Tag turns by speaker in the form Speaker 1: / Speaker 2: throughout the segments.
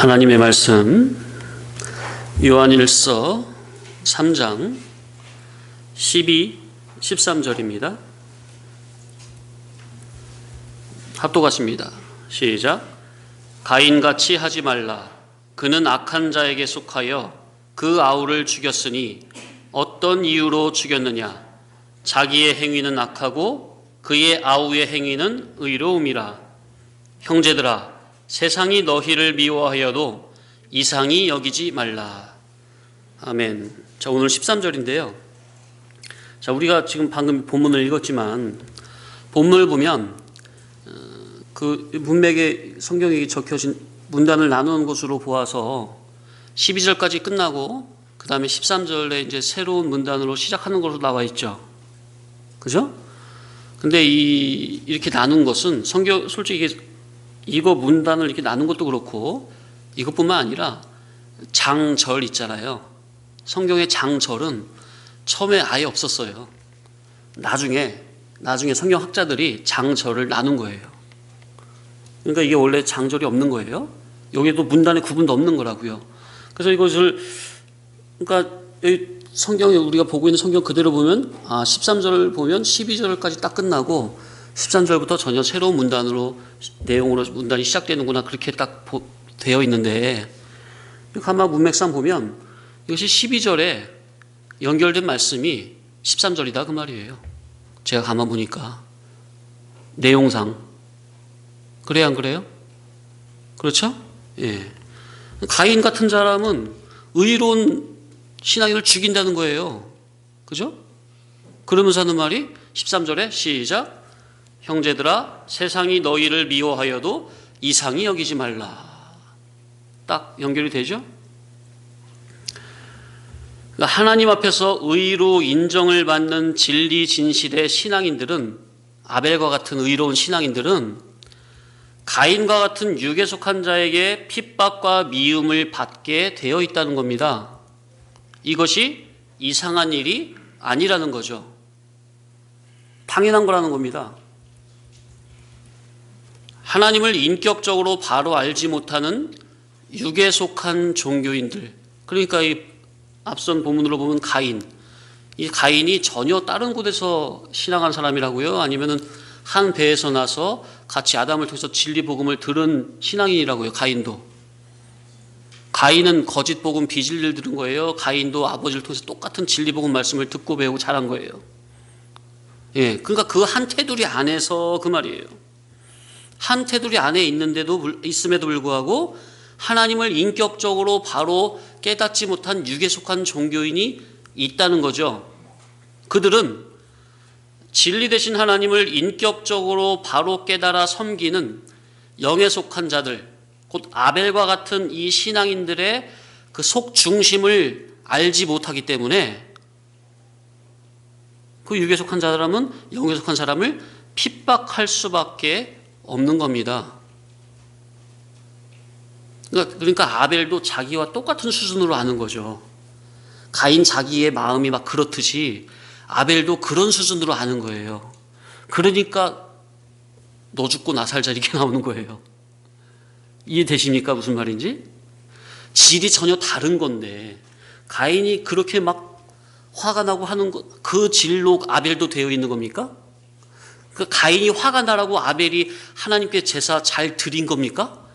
Speaker 1: 하나님의 말씀 요한일서 3장 12, 13절입니다. 합독하십니다. 시작. 가인같이 하지 말라. 그는 악한 자에게 속하여 그 아우를 죽였으니 어떤 이유로 죽였느냐? 자기의 행위는 악하고 그의 아우의 행위는 의로움이라. 형제들아, 세상이 너희를 미워하여도 이상히 여기지 말라. 아멘. 자, 오늘 13절인데요. 자, 우리가 지금 방금 본문을 읽었지만 본문을 보면 그 문맥에 성경에 적혀진 문단을 나누는 것으로 보아서 12절까지 끝나고 그 다음에 13절에 이제 새로운 문단으로 시작하는 것으로 나와 있죠. 그죠? 근데 이렇게 나눈 것은 성경 솔직히 이거 문단을 이렇게 나눈 것도 그렇고 이것뿐만 아니라 장절 있잖아요. 성경의 장절은 처음에 아예 없었어요. 나중에 성경학자들이 장절을 나눈 거예요. 그러니까 이게 원래 장절이 없는 거예요. 여기도 문단의 구분도 없는 거라고요. 그래서 이것을 그러니까 여기 성경에 우리가 보고 있는 성경 그대로 보면 13절을 보면 12절까지 딱 끝나고 13절부터 전혀 새로운 문단으로 내용으로 문단이 시작되는구나 그렇게 딱 되어 있는데 가만 문맥상 보면 이것이 12절에 연결된 말씀이 13절이다 그 말이에요. 제가 가만 보니까 내용상 그래요 안 그래요? 그렇죠? 예. 가인 같은 사람은 의로운 신앙인을 죽인다는 거예요. 그죠? 그러면서 하는 말이 13절에 시작. 형제들아, 세상이 너희를 미워하여도 이상히 여기지 말라. 딱 연결이 되죠? 그러니까 하나님 앞에서 의로 인정을 받는 진리 진실의 신앙인들은, 아벨과 같은 의로운 신앙인들은 가인과 같은 육에 속한 자에게 핍박과 미움을 받게 되어 있다는 겁니다. 이것이 이상한 일이 아니라는 거죠. 당연한 거라는 겁니다. 하나님을 인격적으로 바로 알지 못하는 육에 속한 종교인들, 그러니까 이 앞선 본문으로 보면 이 가인이 전혀 다른 곳에서 신앙한 사람이라고요? 아니면은 한 배에서 나서 같이 아담을 통해서 진리 복음을 들은 신앙인이라고요? 가인은 거짓 복음 비진리를 들은 거예요. 가인도 아버지를 통해서 똑같은 진리 복음 말씀을 듣고 배우고 자란 거예요. 예, 그러니까 그 한 테두리 안에서 그 말이에요. 한 테두리 안에 있음에도 불구하고 하나님을 인격적으로 바로 깨닫지 못한 육에 속한 종교인이 있다는 거죠. 그들은 진리 되신 하나님을 인격적으로 바로 깨달아 섬기는 영에 속한 자들, 곧 아벨과 같은 이 신앙인들의 그 속중심을 알지 못하기 때문에 그 육에 속한 사람은 영에 속한 사람을 핍박할 수밖에 없는 겁니다. 그러니까 아벨도 자기와 똑같은 수준으로 아는 거죠. 가인 자기의 마음이 막 그렇듯이 아벨도 그런 수준으로 아는 거예요. 그러니까 너 죽고 나 살자 이렇게 나오는 거예요. 이해되십니까? 무슨 말인지? 질이 전혀 다른 건데 가인이 그렇게 막 화가 나고 하는 그 질로 아벨도 되어 있는 겁니까? 그 가인이 화가 나라고 아벨이 하나님께 제사 잘 드린 겁니까?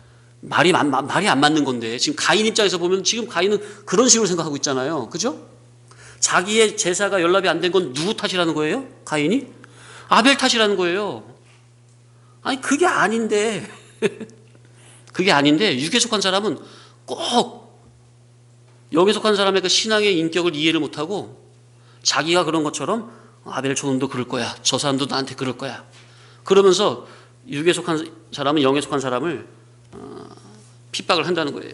Speaker 1: 말이 안 맞는 건데 지금 가인 입장에서 보면 지금 가인은 그런 식으로 생각하고 있잖아요. 그죠? 자기의 제사가 연락이 안 된 건 누구 탓이라는 거예요? 가인이? 아벨 탓이라는 거예요. 아니 그게 아닌데 그게 아닌데 육에 속한 사람은 꼭 영에 속한 사람의 그 신앙의 인격을 이해를 못하고 자기가 그런 것처럼 아벨 저놈도 그럴 거야. 저 사람도 나한테 그럴 거야. 그러면서 육에 속한 사람은 영에 속한 사람을 핍박을 한다는 거예요.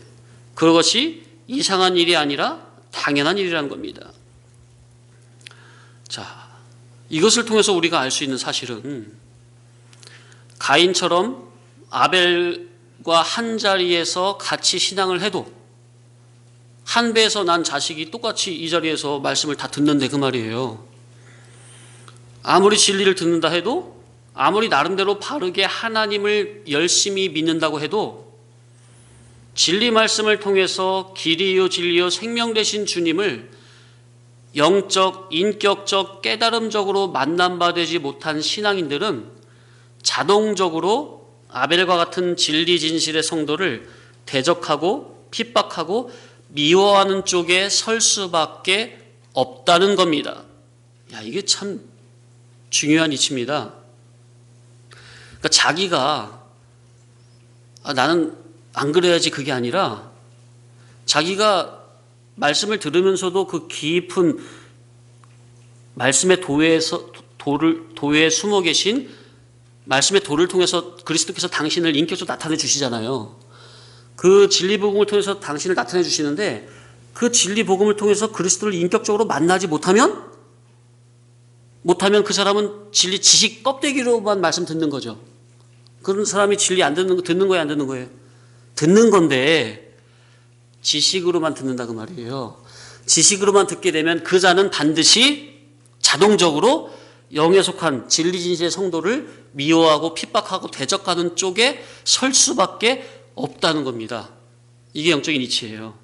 Speaker 1: 그것이 이상한 일이 아니라 당연한 일이라는 겁니다. 자, 이것을 통해서 우리가 알 수 있는 사실은 가인처럼 아벨과 한 자리에서 같이 신앙을 해도 한 배에서 난 자식이 똑같이 이 자리에서 말씀을 다 듣는데 그 말이에요. 아무리 진리를 듣는다 해도 아무리 나름대로 바르게 하나님을 열심히 믿는다고 해도 진리 말씀을 통해서 길이요 진리요 생명 되신 주님을 영적, 인격적, 깨달음적으로 만남바 되지 못한 신앙인들은 자동적으로 아벨과 같은 진리 진실의 성도를 대적하고 핍박하고 미워하는 쪽에 설 수밖에 없다는 겁니다. 야, 이게 참 중요한 이치입니다. 그러니까 자기가 나는 안 그래야지 그게 아니라 자기가 말씀을 들으면서도 그 깊은 말씀의 도에 숨어 계신 말씀의 도를 통해서 그리스도께서 당신을 인격적으로 나타내 주시잖아요. 그 진리 복음을 통해서 당신을 나타내 주시는데 그 진리 복음을 통해서 그리스도를 인격적으로 만나지 못하면 그 사람은 진리 지식 껍데기로만 말씀 듣는 거죠. 그런 사람이 진리 안 듣는 거예요, 안 듣는 거예요? 듣는 건데 지식으로만 듣는다 그 말이에요. 지식으로만 듣게 되면 그 자는 반드시 자동적으로 영에 속한 진리 진실의 성도를 미워하고 핍박하고 대적하는 쪽에 설 수밖에 없다는 겁니다. 이게 영적인 이치예요.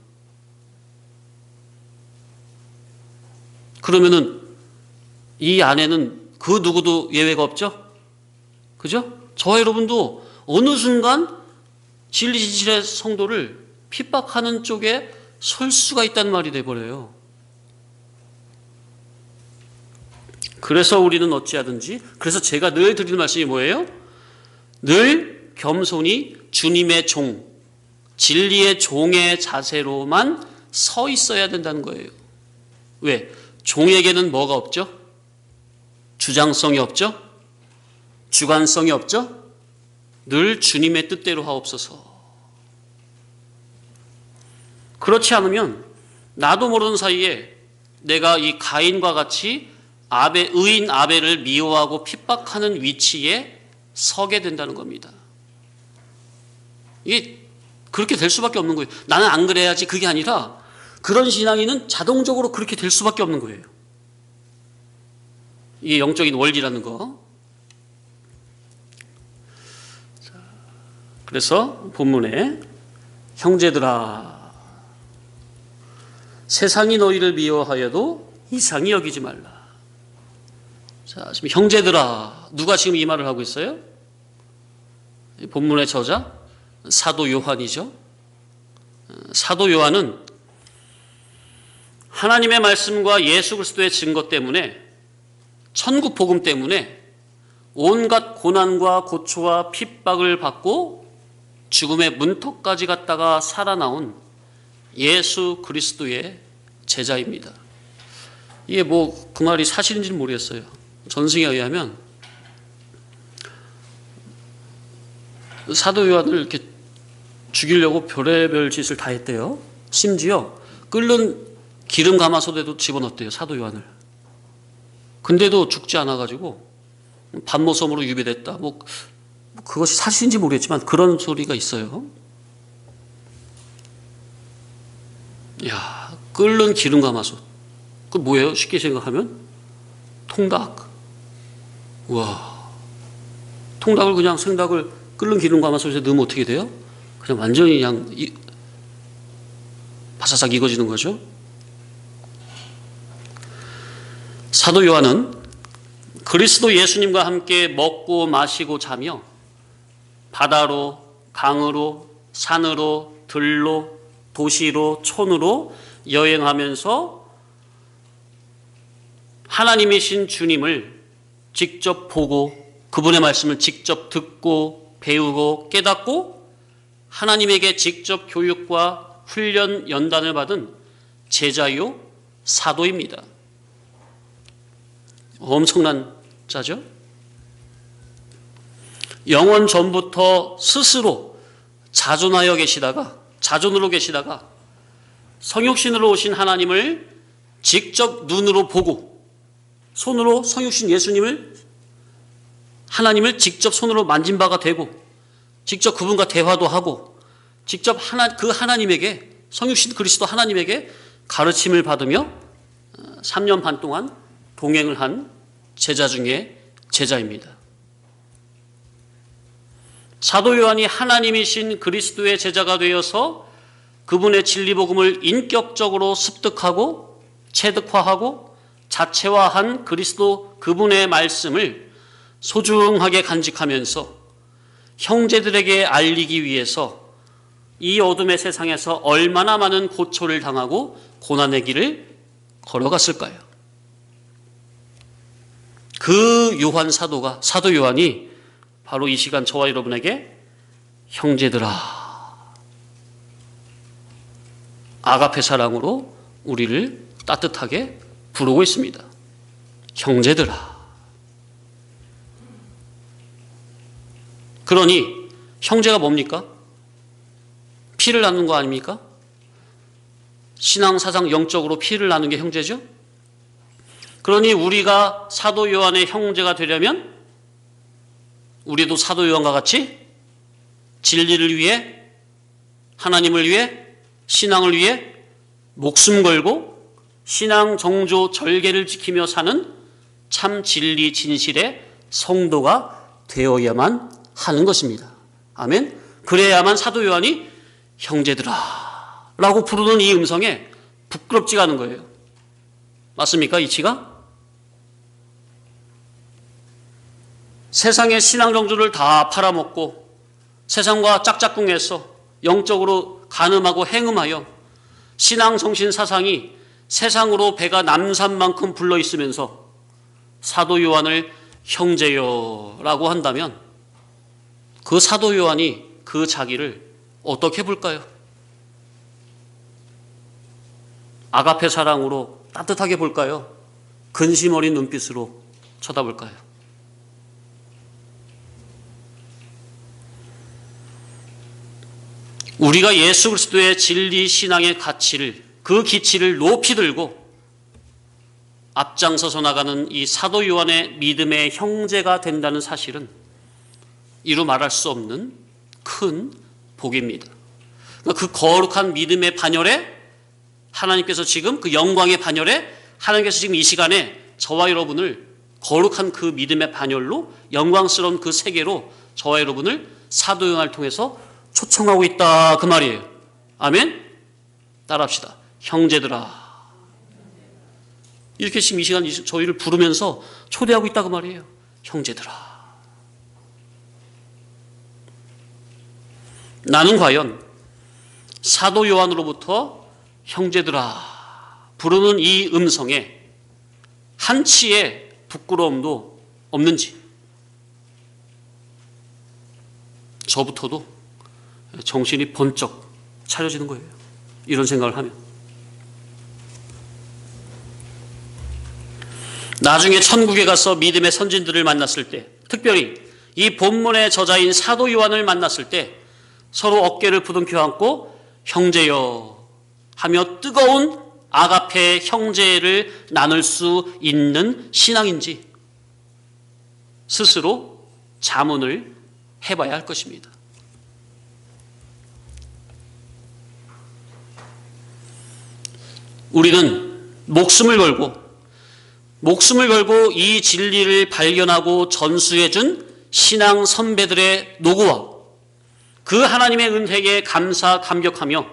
Speaker 1: 그러면은 이 안에는 그 누구도 예외가 없죠? 그죠? 저와 여러분도 어느 순간 진리 진실의 성도를 핍박하는 쪽에 설 수가 있다는 말이 돼버려요. 그래서 우리는 어찌하든지, 그래서 제가 늘 드리는 말씀이 뭐예요? 늘 겸손히 주님의 종, 진리의 종의 자세로만 서 있어야 된다는 거예요. 왜? 종에게는 뭐가 없죠? 주장성이 없죠? 주관성이 없죠? 늘 주님의 뜻대로 하옵소서. 그렇지 않으면 나도 모르는 사이에 내가 이 가인과 같이 의인 아벨을 미워하고 핍박하는 위치에 서게 된다는 겁니다. 이게 그렇게 될 수밖에 없는 거예요. 나는 안 그래야지 그게 아니라 그런 신앙인은 자동적으로 그렇게 될 수밖에 없는 거예요. 이게 영적인 원리라는 거. 그래서 본문에 형제들아 세상이 너희를 미워하여도 이상히 여기지 말라. 자, 지금 형제들아 누가 지금 이 말을 하고 있어요? 본문의 저자 사도 요한이죠. 사도 요한은 하나님의 말씀과 예수 그리스도의 증거 때문에 천국 복음 때문에 온갖 고난과 고초와 핍박을 받고 죽음의 문턱까지 갔다가 살아나온 예수 그리스도의 제자입니다. 이게 뭐 그 말이 사실인지는 모르겠어요. 전승에 의하면 사도 요한을 이렇게 죽이려고 별의별 짓을 다 했대요. 심지어 끓는 기름 가마솥에도 집어넣었대요, 사도 요한을. 근데도 죽지 않아가지고 반모섬으로 유배됐다. 뭐 그것이 사실인지 모르겠지만 그런 소리가 있어요. 야, 끓는 기름 가마솥. 그 뭐예요? 쉽게 생각하면 통닭. 와, 통닭을 그냥 생닭을 끓는 기름 가마솥에 넣으면 어떻게 돼요? 그냥 완전히 그냥 바사삭 익어지는 거죠. 사도 요한은 그리스도 예수님과 함께 먹고 마시고 자며 바다로, 강으로, 산으로, 들로, 도시로, 촌으로 여행하면서 하나님이신 주님을 직접 보고 그분의 말씀을 직접 듣고 배우고 깨닫고 하나님에게 직접 교육과 훈련 연단을 받은 제자요 사도입니다. 엄청난 자죠. 영원 전부터 스스로 자존으로 계시다가 성육신으로 오신 하나님을 직접 눈으로 보고 손으로 성육신 예수님을 하나님을 직접 손으로 만진 바가 되고 직접 그분과 대화도 하고 직접 그 하나님에게 성육신 그리스도 하나님에게 가르침을 받으며 3년 반 동안 동행을 한 제자 중에 제자입니다. 사도 요한이 하나님이신 그리스도의 제자가 되어서 그분의 진리복음을 인격적으로 습득하고 체득화하고 자체화한 그리스도 그분의 말씀을 소중하게 간직하면서 형제들에게 알리기 위해서 이 어둠의 세상에서 얼마나 많은 고초를 당하고 고난의 길을 걸어갔을까요? 그 요한 사도가, 사도 요한이 바로 이 시간 저와 여러분에게 형제들아, 아가페 사랑으로 우리를 따뜻하게 부르고 있습니다. 형제들아. 그러니 형제가 뭡니까? 피를 나누는 거 아닙니까? 신앙, 사상, 영적으로 피를 나누는 게 형제죠? 그러니 우리가 사도 요한의 형제가 되려면 우리도 사도 요한과 같이 진리를 위해, 하나님을 위해, 신앙을 위해 목숨 걸고 신앙 정조 절개를 지키며 사는 참 진리 진실의 성도가 되어야만 하는 것입니다. 아멘. 그래야만 사도 요한이 형제들아 라고 부르는 이 음성에 부끄럽지가 않은 거예요. 맞습니까? 이치가? 세상의 신앙 정조를 다 팔아먹고 세상과 짝짝꿍해서 영적으로 간음하고 행음하여 신앙 정신 사상이 세상으로 배가 남산만큼 불러 있으면서 사도 요한을 형제여라고 한다면 그 사도 요한이 그 자기를 어떻게 볼까요? 아가페 사랑으로 따뜻하게 볼까요? 근심 어린 눈빛으로 쳐다볼까요? 우리가 예수 그리스도의 진리 신앙의 가치를, 그 기치를 높이 들고 앞장서서 나가는 이 사도 요한의 믿음의 형제가 된다는 사실은 이루 말할 수 없는 큰 복입니다. 그 거룩한 믿음의 반열에 하나님께서 지금 그 영광의 반열에 하나님께서 지금 이 시간에 저와 여러분을 거룩한 그 믿음의 반열로 영광스러운 그 세계로 저와 여러분을 사도 요한을 통해서 초청하고 있다 그 말이에요. 아멘? 따라합시다. 형제들아. 이렇게 지금 이 시간 저희를 부르면서 초대하고 있다 그 말이에요. 형제들아. 나는 과연 사도 요한으로부터 형제들아 부르는 이 음성에 한치의 부끄러움도 없는지, 저부터도 정신이 번쩍 차려지는 거예요. 이런 생각을 하면. 나중에 천국에 가서 믿음의 선진들을 만났을 때, 특별히 이 본문의 저자인 사도 요한을 만났을 때 서로 어깨를 부둥켜 안고 형제여 하며 뜨거운 아가페 형제를 나눌 수 있는 신앙인지 스스로 자문을 해봐야 할 것입니다. 우리는 목숨을 걸고 이 진리를 발견하고 전수해준 신앙 선배들의 노고와 그 하나님의 은혜에 감격하며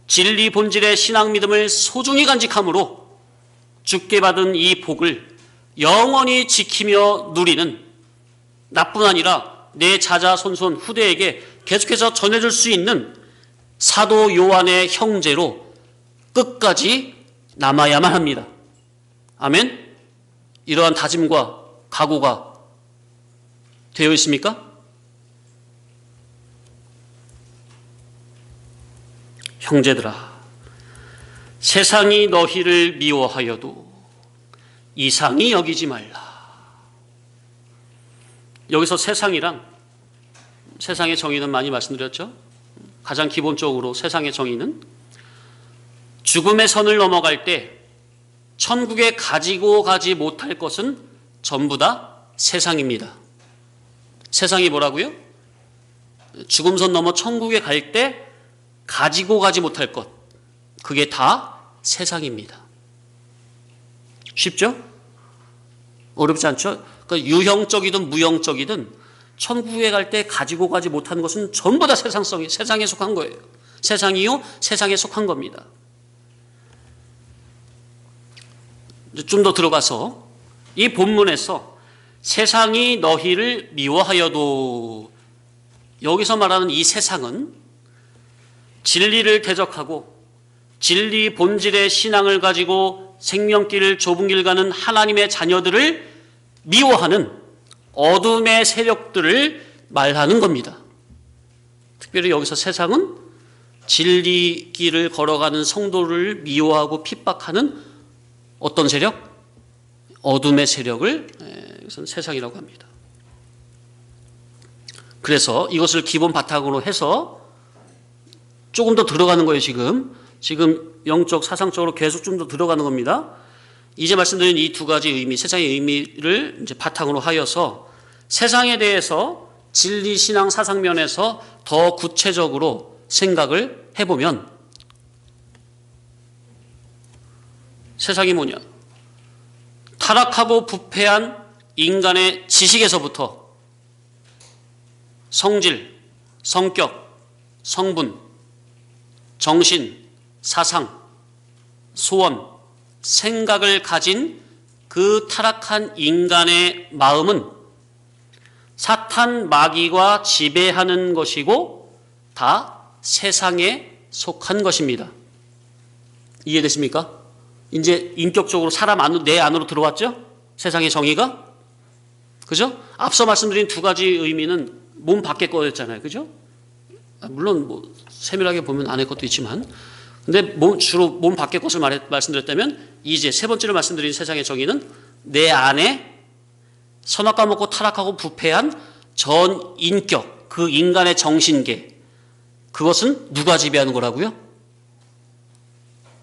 Speaker 1: 진리 본질의 신앙 믿음을 소중히 간직함으로 주께 받은 이 복을 영원히 지키며 누리는 나뿐 아니라 내 자자손손 후대에게 계속해서 전해줄 수 있는 사도 요한의 형제로 끝까지 남아야만 합니다. 아멘? 이러한 다짐과 각오가 되어 있습니까? 형제들아, 세상이 너희를 미워하여도 이상히 여기지 말라. 여기서 세상이란, 세상의 정의는 많이 말씀드렸죠? 가장 기본적으로 세상의 정의는 죽음의 선을 넘어갈 때 천국에 가지고 가지 못할 것은 전부 다 세상입니다. 세상이 뭐라고요? 죽음선 넘어 천국에 갈 때 가지고 가지 못할 것, 그게 다 세상입니다. 쉽죠? 어렵지 않죠? 그러니까 유형적이든 무형적이든 천국에 갈 때 가지고 가지 못하는 것은 전부 다 세상에 속한 거예요. 세상이요, 세상에 속한 겁니다. 좀 더 들어가서 이 본문에서 세상이 너희를 미워하여도, 여기서 말하는 이 세상은 진리를 대적하고 진리 본질의 신앙을 가지고 생명길을 좁은 길 가는 하나님의 자녀들을 미워하는 어둠의 세력들을 말하는 겁니다. 특별히 여기서 세상은 진리 길을 걸어가는 성도를 미워하고 핍박하는 어떤 세력? 어둠의 세력을 이것은 세상이라고 합니다. 그래서 이것을 기본 바탕으로 해서 조금 더 들어가는 거예요. 지금 영적 사상적으로 계속 좀 더 들어가는 겁니다. 이제 말씀드린 이 두 가지 의미, 세상의 의미를 이제 바탕으로 하여서 세상에 대해서 진리 신앙 사상면에서 더 구체적으로 생각을 해보면, 세상이 뭐냐? 타락하고 부패한 인간의 지식에서부터 성질, 성격, 성분, 정신, 사상, 소원, 생각을 가진 그 타락한 인간의 마음은 사탄 마귀가 지배하는 것이고 다 세상에 속한 것입니다. 이해되십니까? 이제 인격적으로 사람 안으로, 내 안으로 들어왔죠? 세상의 정의가? 그죠? 앞서 말씀드린 두 가지 의미는 몸 밖의 거였잖아요. 그죠? 물론 뭐 세밀하게 보면 안의 것도 있지만, 근데 주로 몸 밖의 것을 말씀드렸다면, 이제 세 번째로 말씀드린 세상의 정의는 내 안에 선악과 먹고 타락하고 부패한 전 인격, 그 인간의 정신계, 그것은 누가 지배하는 거라고요?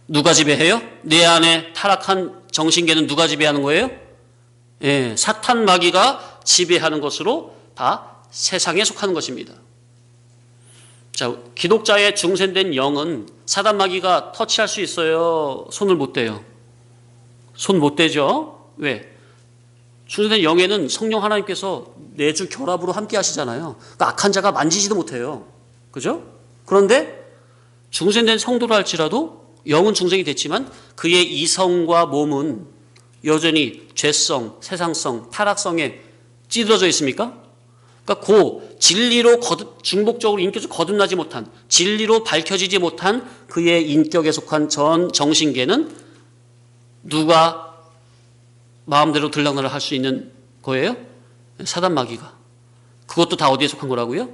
Speaker 1: 누가 지배해요? 내 안에 타락한 정신계는 누가 지배하는 거예요? 예, 사탄 마귀가 지배하는 것으로 다 세상에 속하는 것입니다. 자, 기독자의 중생된 영은 사단 마귀가 터치할 수 있어요? 손을 못 대요? 손 못 대죠? 왜? 중생된 영에는 성령 하나님께서 내주 결합으로 함께 하시잖아요. 그러니까 악한 자가 만지지도 못해요. 그죠? 그런데 중생된 성도라 할지라도 영은 중생이 됐지만 그의 이성과 몸은 여전히 죄성, 세상성, 타락성에 찌들어져 있습니까? 그러니까 그 진리로 중복적으로 인격적으로 거듭나지 못한, 진리로 밝혀지지 못한 그의 인격에 속한 전 정신계는 누가 마음대로 들락날락 할 수 있는 거예요? 사단 마귀가. 그것도 다 어디에 속한 거라고요?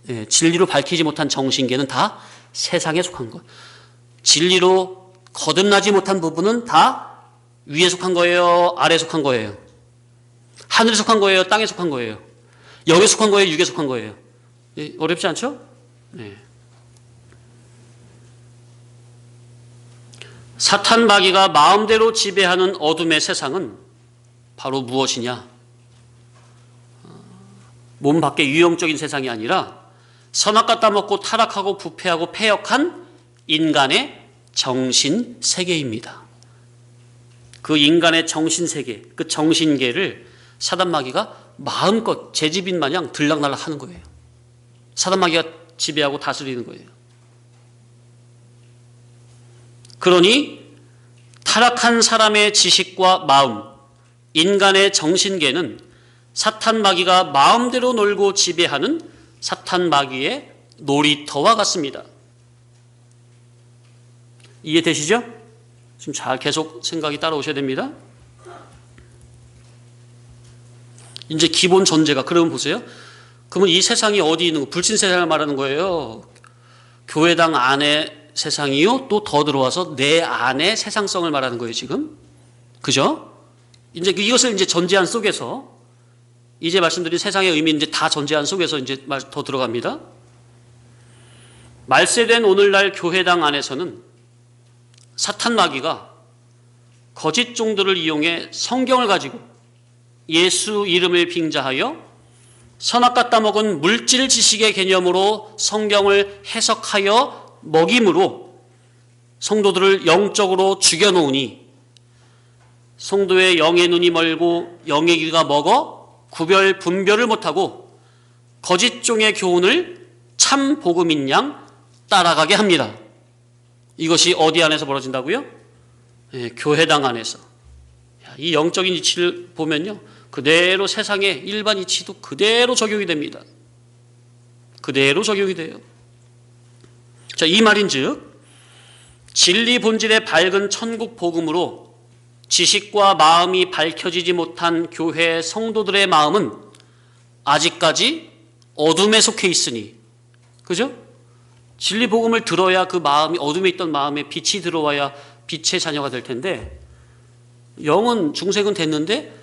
Speaker 1: 예, 진리로 밝히지 못한 정신계는 다 세상에 속한 거예요. 진리로 거듭나지 못한 부분은 다 위에 속한 거예요? 아래에 속한 거예요? 하늘에 속한 거예요? 땅에 속한 거예요? 영에 속한 거예요? 육에 속한 거예요? 예, 어렵지 않죠? 네. 사탄 마귀가 마음대로 지배하는 어둠의 세상은 바로 무엇이냐? 몸 밖의 유형적인 세상이 아니라 선악과 따먹고 타락하고 부패하고 패역한 인간의 정신 세계입니다. 그 인간의 정신 세계, 그 정신계를 사단 마귀가 마음껏 제집인 마냥 들락날락 하는 거예요. 사단 마귀가 지배하고 다스리는 거예요. 그러니 타락한 사람의 지식과 마음, 인간의 정신계는 사탄 마귀가 마음대로 놀고 지배하는 사탄 마귀의 놀이터와 같습니다. 이해되시죠? 지금 잘 계속 생각이 따라오셔야 됩니다. 이제 기본 전제가, 그러면 보세요. 그러면 이 세상이 어디 있는 거? 불신 세상을 말하는 거예요. 교회당 안에 세상이요? 또 더 들어와서 내 안의 세상성을 말하는 거예요, 지금. 그죠? 이제 이것을 이제 전제한 속에서, 이제 말씀드린 세상의 의미 이제 다 전제한 속에서 이제 더 들어갑니다. 말세된 오늘날 교회당 안에서는 사탄 마귀가 거짓 종들을 이용해 성경을 가지고 예수 이름을 빙자하여 선악과 따먹은 물질 지식의 개념으로 성경을 해석하여 먹임으로 성도들을 영적으로 죽여놓으니 성도의 영의 눈이 멀고 영의 귀가 먹어 구별 분별을 못하고 거짓 종의 교훈을 참 복음인 양 따라가게 합니다. 이것이 어디 안에서 벌어진다고요? 교회당 안에서. 이 영적인 이치를 보면요, 그대로 세상의 일반 이치도 그대로 적용이 됩니다. 그대로 적용이 돼요. 자, 이 말인즉 진리 본질의 밝은 천국 복음으로 지식과 마음이 밝혀지지 못한 교회 성도들의 마음은 아직까지 어둠에 속해 있으니, 그죠? 진리 복음을 들어야 그 마음이, 어둠에 있던 마음에 빛이 들어와야 빛의 자녀가 될 텐데, 영은 중생은 됐는데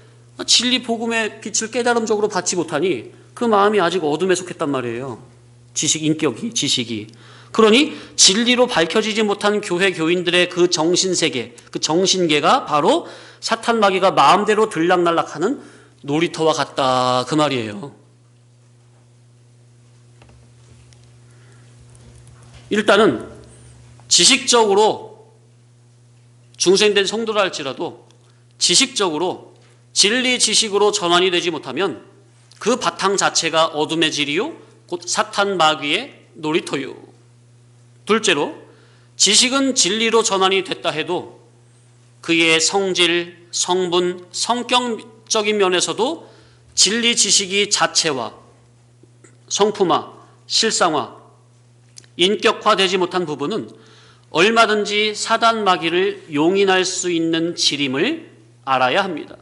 Speaker 1: 진리 복음의 빛을 깨달음적으로 받지 못하니 그 마음이 아직 어둠에 속했단 말이에요. 지식이. 그러니 진리로 밝혀지지 못한 교회 교인들의 그 정신세계, 그 정신계가 바로 사탄 마귀가 마음대로 들락날락하는 놀이터와 같다, 그 말이에요. 일단은 지식적으로 중생된 성도라 할지라도 지식적으로 진리 지식으로 전환이 되지 못하면 그 바탕 자체가 어둠의 질이요 곧 사탄 마귀의 놀이터요. 둘째로, 지식은 진리로 전환이 됐다 해도 그의 성질, 성분, 성격적인 면에서도 진리 지식이 자체화, 성품화, 실상화, 인격화되지 못한 부분은 얼마든지 사단 마귀를 용인할 수 있는 질임을 알아야 합니다.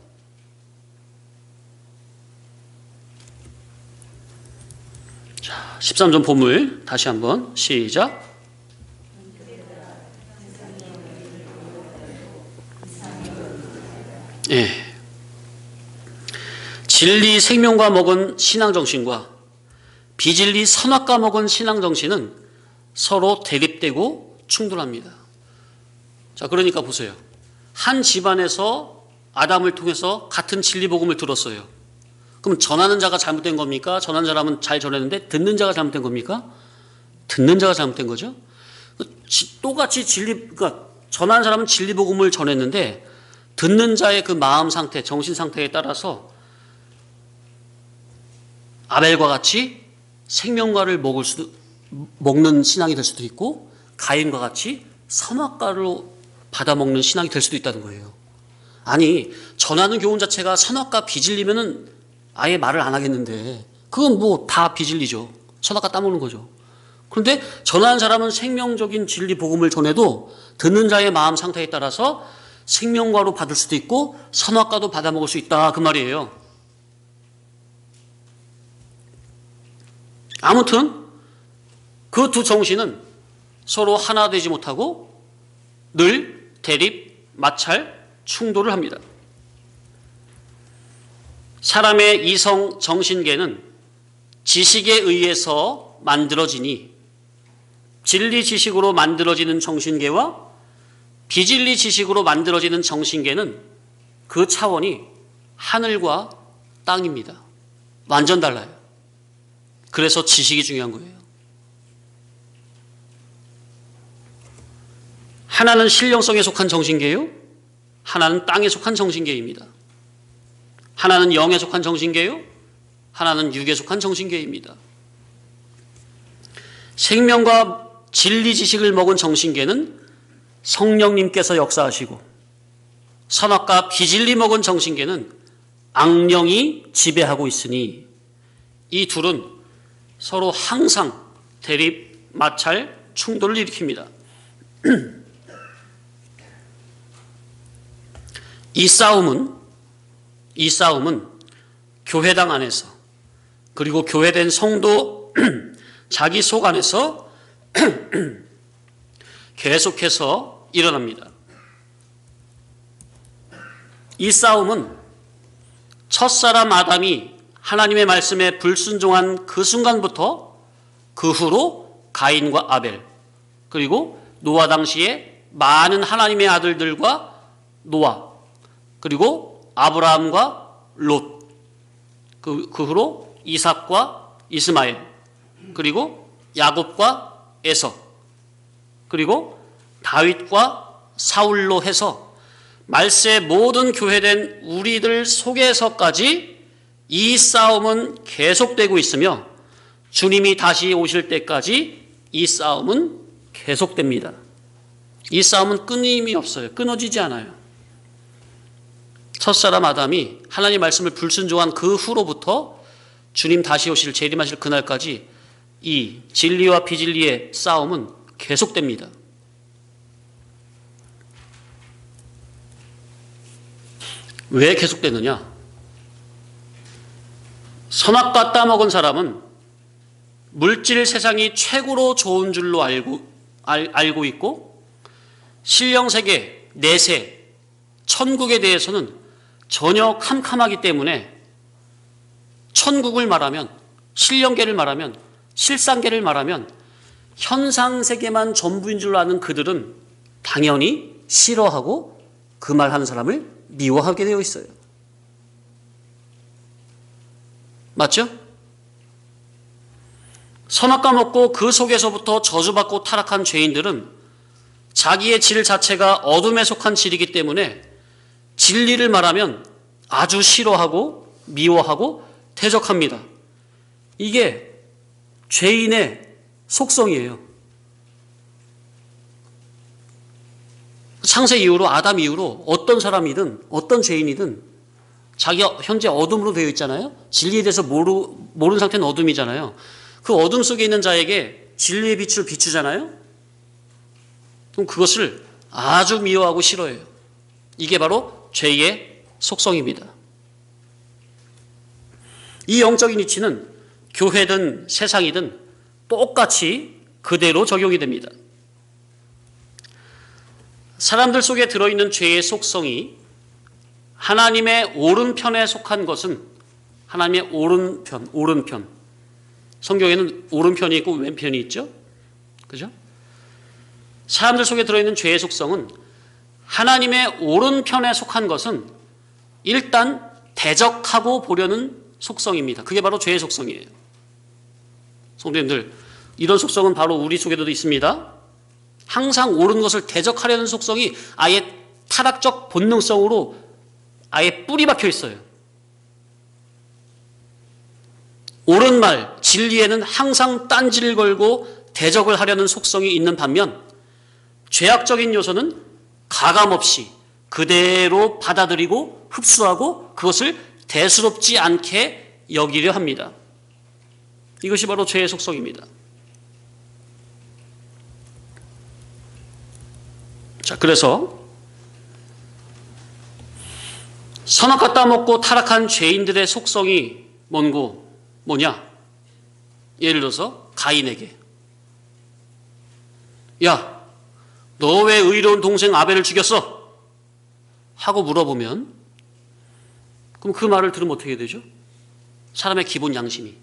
Speaker 1: 자, 13절 본문 다시 한번 시작. 예. 진리 생명과 먹은 신앙정신과 비진리 선악과 먹은 신앙정신은 서로 대립되고 충돌합니다. 자, 그러니까 보세요. 한 집안에서 아담을 통해서 같은 진리 복음을 들었어요. 그럼 전하는 자가 잘못된 겁니까? 전하는 사람은 잘 전했는데 듣는 자가 잘못된 겁니까? 듣는 자가 잘못된 거죠. 똑같이 그러니까 전하는 사람은 진리 복음을 전했는데 듣는 자의 그 마음 상태, 정신 상태에 따라서 아벨과 같이 생명과를 먹는 신앙이 될 수도 있고 가인과 같이 선악과로 받아먹는 신앙이 될 수도 있다는 거예요. 아니, 전하는 교훈 자체가 선악과 비진리면은 아예 말을 안 하겠는데 그건 뭐 다 비진리죠. 선악과 따먹는 거죠. 그런데 전하는 사람은 생명적인 진리 복음을 전해도 듣는 자의 마음 상태에 따라서 생명과로 받을 수도 있고 선악과도 받아먹을 수 있다, 그 말이에요. 아무튼 그 두 정신은 서로 하나 되지 못하고 늘 대립, 마찰, 충돌을 합니다. 사람의 이성 정신계는 지식에 의해서 만들어지니 진리 지식으로 만들어지는 정신계와 비진리 지식으로 만들어지는 정신계는 그 차원이 하늘과 땅입니다. 완전 달라요. 그래서 지식이 중요한 거예요. 하나는 신령성에 속한 정신계요, 하나는 땅에 속한 정신계입니다. 하나는 영에 속한 정신계요, 하나는 육에 속한 정신계입니다. 생명과 진리 지식을 먹은 정신계는 성령님께서 역사하시고 선악과 비진리 먹은 정신계는 악령이 지배하고 있으니 이 둘은 서로 항상 대립, 마찰, 충돌을 일으킵니다. 이 싸움은 교회당 안에서 그리고 교회된 성도 자기 속 안에서 계속해서 일어납니다. 이 싸움은 첫사람 아담이 하나님의 말씀에 불순종한 그 순간부터 그 후로 가인과 아벨 그리고 노아 당시에 많은 하나님의 아들들과 노아 그리고 아브라함과 롯 그 후로 이삭과 이스마엘 그리고 야곱과 에서 그리고 다윗과 사울로 해서 말세의 모든 교회된 우리들 속에서까지 이 싸움은 계속되고 있으며 주님이 다시 오실 때까지 이 싸움은 계속됩니다. 이 싸움은 끊임이 없어요. 끊어지지 않아요. 첫사람 아담이 하나님 말씀을 불순종한 그 후로부터 주님 다시 오실 재림하실 그날까지 이 진리와 비진리의 싸움은 계속됩니다. 왜 계속되느냐? 선악과 따먹은 사람은 물질 세상이 최고로 좋은 줄로 알고 있고 신령세계, 내세, 천국에 대해서는 전혀 캄캄하기 때문에 천국을 말하면, 신령계를 말하면, 실상계를 말하면 현상세계만 전부인 줄로 아는 그들은 당연히 싫어하고 그 말하는 사람을 미워하게 되어 있어요. 맞죠? 선악과 먹고 그 속에서부터 저주받고 타락한 죄인들은 자기의 질 자체가 어둠에 속한 질이기 때문에 진리를 말하면 아주 싫어하고 미워하고 대적합니다. 이게 죄인의 속성이에요. 창세 이후로, 아담 이후로 어떤 사람이든 어떤 죄인이든 자기가 현재 어둠으로 되어 있잖아요. 진리에 대해서 모르는 상태는 어둠이잖아요. 그 어둠 속에 있는 자에게 진리의 빛을 비추잖아요. 그럼 그것을 아주 미워하고 싫어해요. 이게 바로 죄의 속성입니다. 이 영적인 이치는 교회든 세상이든 똑같이 그대로 적용이 됩니다. 사람들 속에 들어있는 죄의 속성이 하나님의 오른편에 속한 것은 하나님의 오른편. 성경에는 오른편이 있고 왼편이 있죠? 그죠? 사람들 속에 들어있는 죄의 속성은 하나님의 오른편에 속한 것은 일단 대적하고 보려는 속성입니다. 그게 바로 죄의 속성이에요. 성도님들, 이런 속성은 바로 우리 속에도 있습니다. 항상 옳은 것을 대적하려는 속성이 아예 타락적 본능성으로 아예 뿌리 박혀 있어요. 옳은 말, 진리에는 항상 딴지를 걸고 대적을 하려는 속성이 있는 반면 죄악적인 요소는 가감없이 그대로 받아들이고 흡수하고 그것을 대수롭지 않게 여기려 합니다. 이것이 바로 죄의 속성입니다. 자, 그래서 선악과 따먹고 타락한 죄인들의 속성이 뭐냐? 예를 들어서 가인에게 야, 너 왜 의로운 동생 아벨을 죽였어? 하고 물어보면 그럼 그 말을 들으면 어떻게 되죠? 사람의 기본 양심이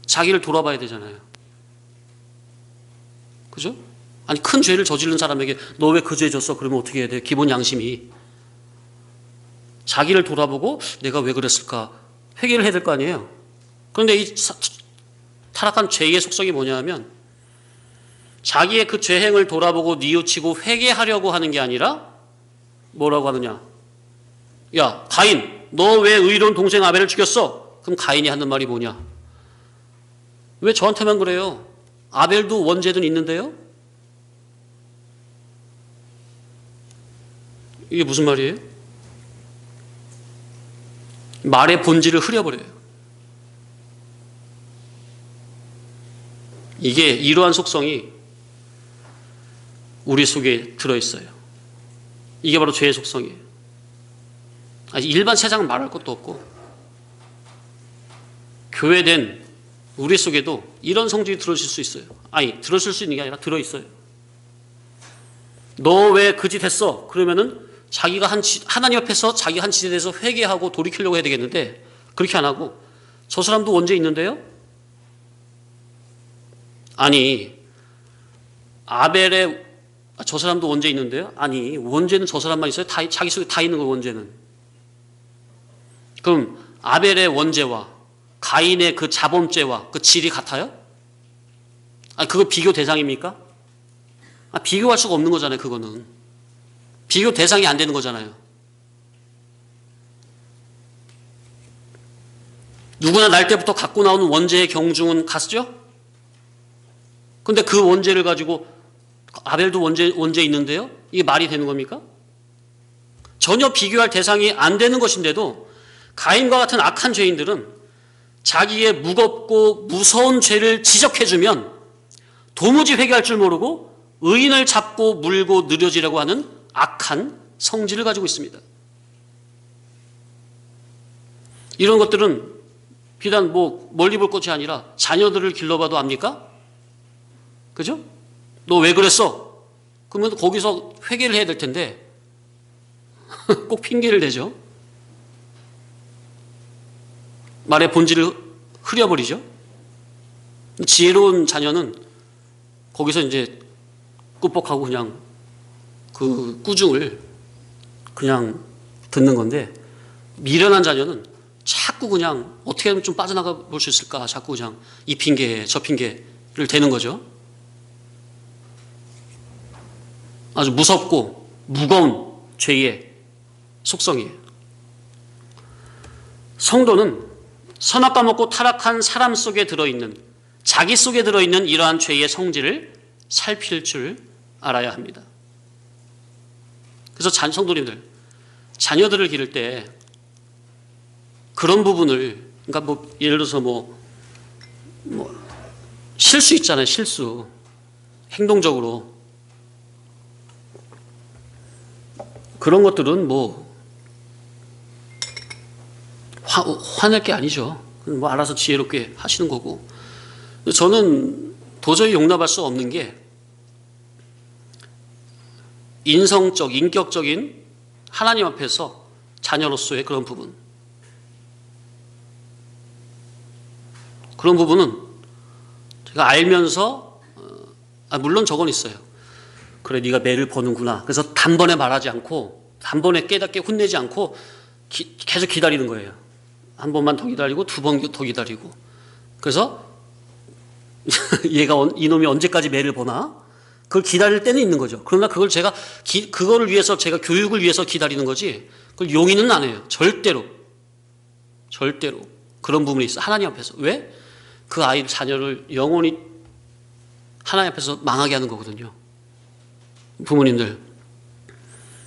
Speaker 1: 자기를 돌아봐야 되잖아요. 그죠? 아니 큰 죄를 저지른 사람에게 너 왜 그 죄 졌어? 그러면 어떻게 해야 돼? 기본 양심이 자기를 돌아보고 내가 왜 그랬을까 회개를 해야 될 거 아니에요. 그런데 이 타락한 죄의 속성이 뭐냐면 자기의 그 죄행을 돌아보고 뉘우치고 회개하려고 하는 게 아니라 뭐라고 하느냐? 야, 가인, 너 왜 의로운 동생 아벨을 죽였어? 그럼 가인이 하는 말이 뭐냐? 왜 저한테만 그래요? 아벨도 원죄든 있는데요? 이게 무슨 말이에요? 말의 본질을 흐려버려요. 이게 이러한 속성이 우리 속에 들어있어요. 이게 바로 죄의 속성이에요. 일반 세상은 말할 것도 없고 교회된 우리 속에도 이런 성질이 들어있을 수 있어요. 아니 들어있을 수 있는 게 아니라 들어있어요. 너 왜 그 짓 했어? 그러면은 자기가 하나님 앞에서 자기 한 짓에 대해서 회개하고 돌이키려고 해야 되겠는데 그렇게 안 하고 저 사람도 원죄 있는데요? 아니 아벨의 저 사람도 원죄 있는데요? 아니 원죄는 저 사람만 있어요? 자기 속에 다 있는 거예요. 원죄는. 그럼 아벨의 원죄와 가인의 그 자범죄와 그 질이 같아요? 아니 그거 비교 대상입니까? 비교할 수가 없는 거잖아요. 그거는 비교 대상이 안 되는 거잖아요. 누구나 날 때부터 갖고 나오는 원죄의 경중은 같죠? 근데 그 원죄를 가지고 아벨도 원죄 있는데요? 이게 말이 되는 겁니까? 전혀 비교할 대상이 안 되는 것인데도 가인과 같은 악한 죄인들은 자기의 무겁고 무서운 죄를 지적해주면 도무지 회개할 줄 모르고 의인을 잡고 물고 느려지려고 하는 악한 성질을 가지고 있습니다. 이런 것들은 비단 멀리 볼 것이 아니라 자녀들을 길러봐도 압니까? 그죠? 너 왜 그랬어? 그러면 거기서 회개를 해야 될 텐데 꼭 핑계를 대죠. 말의 본질을 흐려버리죠. 지혜로운 자녀는 거기서 이제 꾹뻑하고 그냥 그 꾸중을 그냥 듣는 건데, 미련한 자녀는 자꾸 그냥 어떻게 하면 좀 빠져나가 볼 수 있을까 자꾸 그냥 이 핑계 저 핑계를 대는 거죠. 아주 무섭고 무거운 죄의 속성이에요. 성도는 선악 까먹고 타락한 사람 속에 들어있는, 자기 속에 들어있는 이러한 죄의 성질을 살필 줄 알아야 합니다. 그래서 성도님들, 자녀들을 기를 때 그런 부분을, 그러니까 예를 들어서 실수 있잖아요. 실수. 행동적으로. 그런 것들은 화낼 게 아니죠. 알아서 지혜롭게 하시는 거고. 저는 도저히 용납할 수 없는 게 인성적, 인격적인 하나님 앞에서 자녀로서의 그런 부분. 그런 부분은 제가 알면서 물론 저건 있어요. 그래, 네가 매를 버는구나. 그래서 단번에 말하지 않고, 단번에 깨닫게 혼내지 않고 계속 기다리는 거예요. 한 번만 더 기다리고, 두 번 더 기다리고. 그래서 이놈이 언제까지 매를 보나? 그걸 기다릴 때는 있는 거죠. 그러나 그걸 그거를 위해서 제가 교육을 위해서 기다리는 거지, 그걸 용인은 안 해요. 절대로. 그런 부분이 있어. 하나님 앞에서. 왜? 그 자녀를 영원히 하나님 앞에서 망하게 하는 거거든요. 부모님들,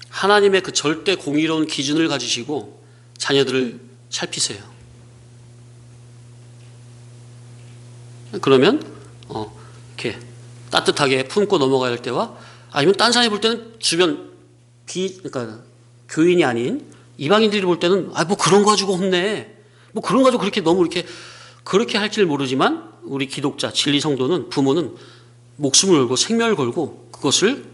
Speaker 1: 하나님의 그 절대 공의로운 기준을 가지시고 자녀들을 살피세요. 그러면 이렇게 따뜻하게 품고 넘어가야 할 때와, 아니면 딴 사람이 볼 때는 주변 그러니까 교인이 아닌 이방인들이 볼 때는 그런 거 가지고 혼내, 그런 거 가지고 그렇게 너무 그렇게 할지를 모르지만, 우리 기독자 진리 성도는, 부모는 목숨을 걸고 생명을 걸고 그것을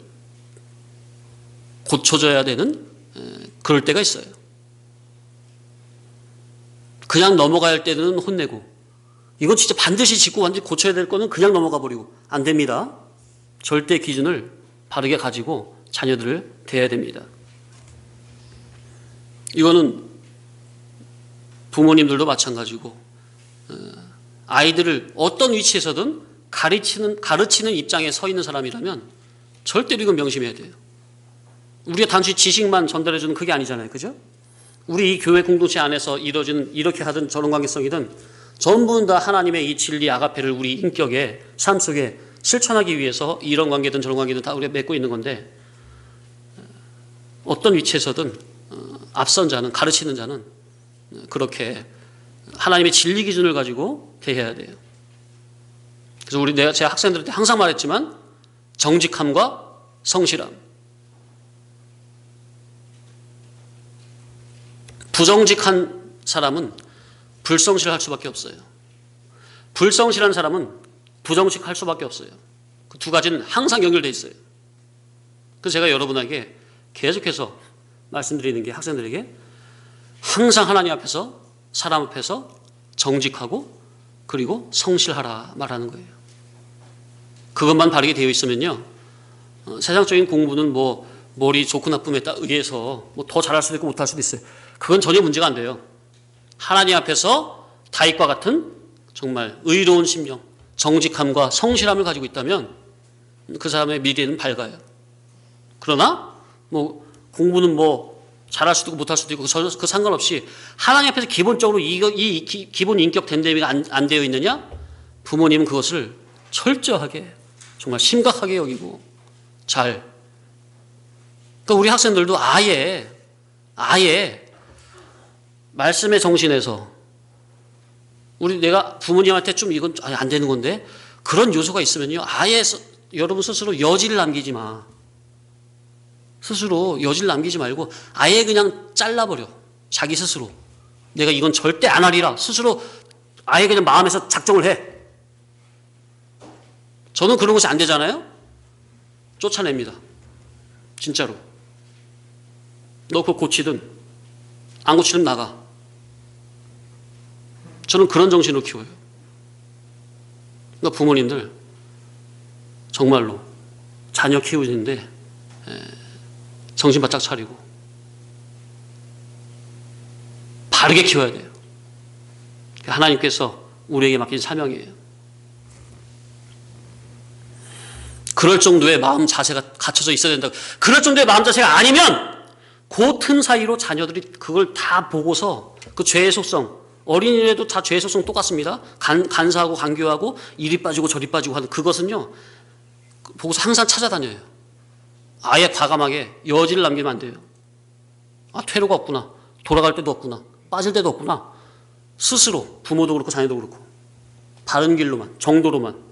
Speaker 1: 고쳐줘야 되는 그럴 때가 있어요. 그냥 넘어가야 할 때는 혼내고, 이건 진짜 반드시 짚고 완전히 고쳐야 될 거는 그냥 넘어가 버리고, 안 됩니다. 절대 기준을 바르게 가지고 자녀들을 대해야 됩니다. 이거는 부모님들도 마찬가지고, 아이들을 어떤 위치에서든 가르치는 입장에 서 있는 사람이라면 절대로 이건 명심해야 돼요. 우리가 단지 지식만 전달해주는 그게 아니잖아요. 그죠? 우리 이 교회 공동체 안에서 이루어지는, 이렇게 하든 저런 관계성이든 전부 다 하나님의 이 진리 아가페를 우리 인격의 삶 속에 실천하기 위해서 이런 관계든 저런 관계든 다 우리가 맺고 있는 건데, 어떤 위치에서든 앞선 자는, 가르치는 자는 그렇게 하나님의 진리 기준을 가지고 대해야 돼요. 그래서 제가 학생들한테 항상 말했지만, 정직함과 성실함. 부정직한 사람은 불성실할 수밖에 없어요. 불성실한 사람은 부정직할 수밖에 없어요. 그 두 가지는 항상 연결되어 있어요. 그래서 제가 여러분에게 계속해서 말씀드리는 게, 학생들에게 항상 하나님 앞에서, 사람 앞에서 정직하고 그리고 성실하라 말하는 거예요. 그것만 바르게 되어 있으면요, 세상적인 공부는 머리 좋고 나쁨에 의해서 더 잘할 수도 있고 못할 수도 있어요. 그건 전혀 문제가 안 돼요. 하나님 앞에서 다윗과 같은 정말 의로운 심령, 정직함과 성실함을 가지고 있다면 그 사람의 미래는 밝아요. 그러나 공부는 잘할 수도 있고 못할 수도 있고 그 상관없이 하나님 앞에서 기본적으로 기본 인격 됨됨이가 안 되어 있느냐? 부모님은 그것을 철저하게 정말 심각하게 여기고 잘. 그러니까 우리 학생들도 아예 말씀의 정신에서 내가 부모님한테 좀 이건 안 되는 건데 그런 요소가 있으면요. 아예 여러분 스스로 여지를 남기지 마. 스스로 여지를 남기지 말고 아예 그냥 잘라버려. 자기 스스로. 내가 이건 절대 안 하리라. 스스로 아예 그냥 마음에서 작정을 해. 저는 그런 것이 안 되잖아요. 쫓아냅니다. 진짜로. 너 그거 고치든 안 고치든 나가. 저는 그런 정신으로 키워요. 그러니까 부모님들 정말로 자녀 키우시는데 정신 바짝 차리고 바르게 키워야 돼요. 하나님께서 우리에게 맡긴 사명이에요. 그럴 정도의 마음 자세가 갖춰져 있어야 된다. 그럴 정도의 마음 자세가 아니면 그 틈 사이로 자녀들이 그걸 다 보고서 그 죄의 속성, 어린이들도 다 죄의 속성 똑같습니다. 간사하고 간교하고 이리 빠지고 저리 빠지고 하는 그것은요. 보고서 항상 찾아다녀요. 아예 과감하게 여지를 남기면 안 돼요. 아, 퇴로가 없구나. 돌아갈 데도 없구나. 빠질 데도 없구나. 스스로 부모도 그렇고 자녀도 그렇고 바른 길로만, 정도로만.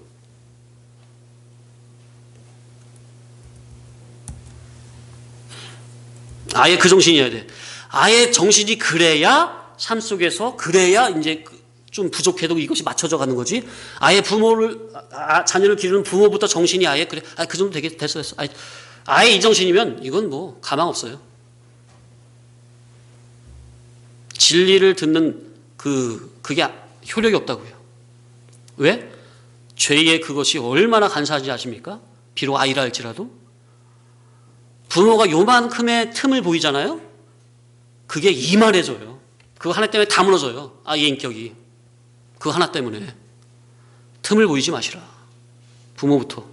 Speaker 1: 아예 그 정신이어야 돼. 아예 정신이 그래야 삶 속에서 그래야 이제 좀 부족해도 이것이 맞춰져 가는 거지. 아예 자녀를 기르는 부모부터 정신이 아예 그래. 그 정도 됐어. 아예 이 정신이면 이건 뭐 가망 없어요. 진리를 듣는 그게 효력이 없다고요. 왜? 죄의 그것이 얼마나 간사한지 아십니까? 비록 아이라 할지라도 부모가 요만큼의 틈을 보이잖아요. 그게 이만해져요. 그거 하나 때문에 다 무너져요. 아이의 인격이. 그거 하나 때문에 틈을 보이지 마시라. 부모부터.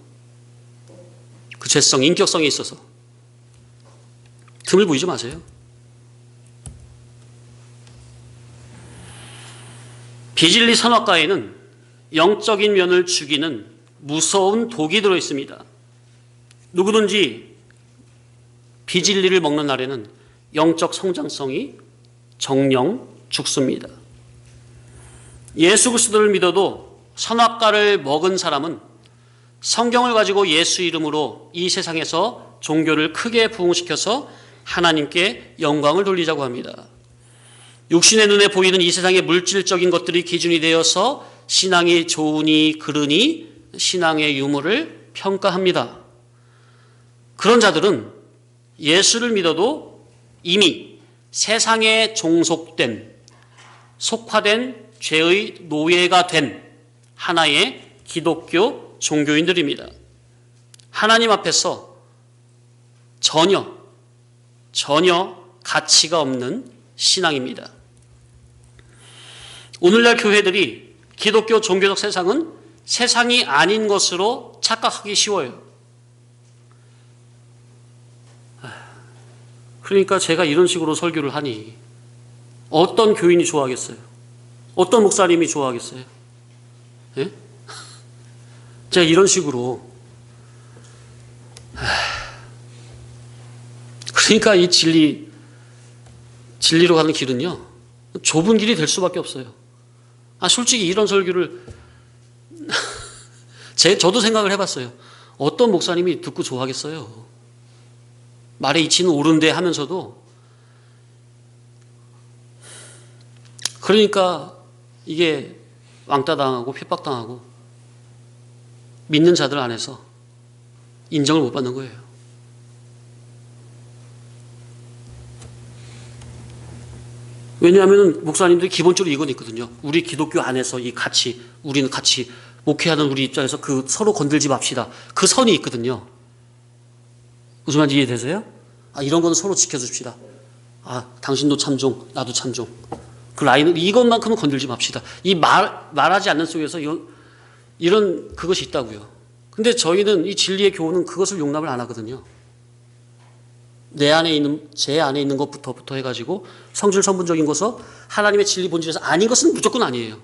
Speaker 1: 그 죄성, 인격성에 있어서 틈을 보이지 마세요. 비진리 선악과에는 영적인 면을 죽이는 무서운 독이 들어 있습니다. 누구든지 비진리를 먹는 날에는 영적 성장성이 정령 죽습니다. 예수 그리스도를 믿어도 선악과를 먹은 사람은 성경을 가지고 예수 이름으로 이 세상에서 종교를 크게 부흥시켜서 하나님께 영광을 돌리자고 합니다. 육신의 눈에 보이는 이 세상의 물질적인 것들이 기준이 되어서 신앙이 좋으니 그르니 신앙의 유무를 평가합니다. 그런 자들은 예수를 믿어도 이미 세상에 종속된, 속화된 죄의 노예가 된 하나의 기독교 종교인들입니다. 하나님 앞에서 전혀 가치가 없는 신앙입니다. 오늘날 교회들이 기독교 종교적 세상은 세상이 아닌 것으로 착각하기 쉬워요. 그러니까 제가 이런 식으로 설교를 하니 어떤 교인이 좋아하겠어요? 어떤 목사님이 좋아하겠어요? 예? 제가 이런 식으로 그러니까 이 진리로 가는 길은요 좁은 길이 될 수밖에 없어요. 솔직히 이런 설교를 저도 생각을 해봤어요. 어떤 목사님이 듣고 좋아하겠어요? 말의 이치는 옳은데 하면서도 그러니까 이게 왕따당하고 핍박당하고 믿는 자들 안에서 인정을 못 받는 거예요. 왜냐하면 목사님들이 기본적으로 이건 있거든요. 우리 기독교 안에서 이 가치, 우리는 같이 목회하는 우리 입장에서 그 서로 건들지 맙시다. 그 선이 있거든요. 무슨 말인지 이해되세요? 이런 거는 서로 지켜줍시다. 당신도 참종, 나도 참종. 그 라인을 이것만큼은 건들지 맙시다. 이 말하지 않는 속에서 이런 그것이 있다고요. 근데 저희는 이 진리의 교훈은 그것을 용납을 안 하거든요. 제 안에 있는 것부터 해가지고 성질 성분적인 것서 하나님의 진리 본질에서 아닌 것은 무조건 아니에요.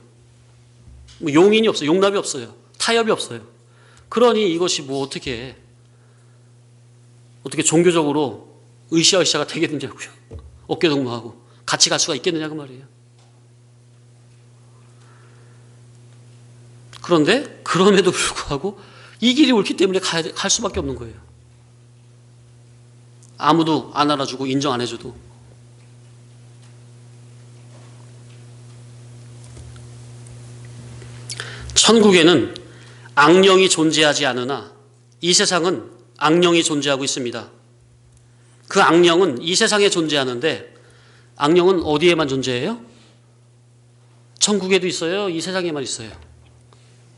Speaker 1: 뭐 용인이 없어요. 용납이 없어요. 타협이 없어요. 그러니 이것이 뭐 어떻게 종교적으로 으쌰으쌰가 되겠느냐고요. 어깨동무하고 같이 갈 수가 있겠느냐 그 말이에요. 그런데 그럼에도 불구하고 이 길이 옳기 때문에 갈 수밖에 없는 거예요. 아무도 안 알아주고 인정 안 해줘도. 천국에는 악령이 존재하지 않으나 이 세상은 악령이 존재하고 있습니다. 그 악령은 이 세상에 존재하는데 악령은 어디에만 존재해요? 천국에도 있어요? 이 세상에만 있어요?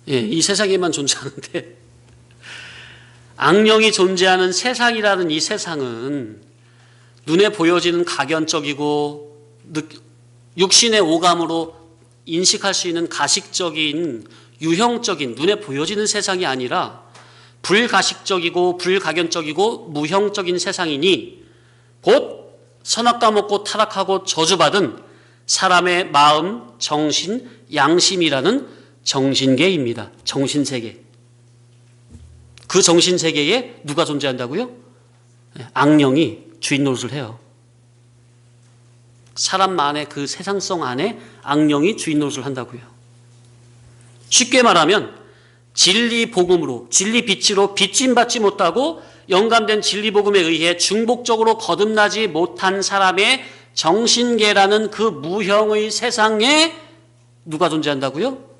Speaker 1: 예, 이 세상에만 존재하는데 악령이 존재하는 세상이라는 이 세상은 눈에 보여지는 각연적이고 육신의 오감으로 인식할 수 있는 가식적인 유형적인 눈에 보여지는 세상이 아니라 불가식적이고 불가견적이고 무형적인 세상이니 곧 선악과 먹고 타락하고 저주받은 사람의 마음, 정신, 양심이라는 정신계입니다. 정신세계. 그 정신세계에 누가 존재한다고요? 악령이 주인 노릇을 해요. 사람만의 그 세상성 안에 악령이 주인 노릇을 한다고요. 쉽게 말하면 진리 복음으로, 진리 빛으로 비침받지 못하고 영감된 진리 복음에 의해 중복적으로 거듭나지 못한 사람의 정신계라는 그 무형의 세상에 누가 존재한다고요?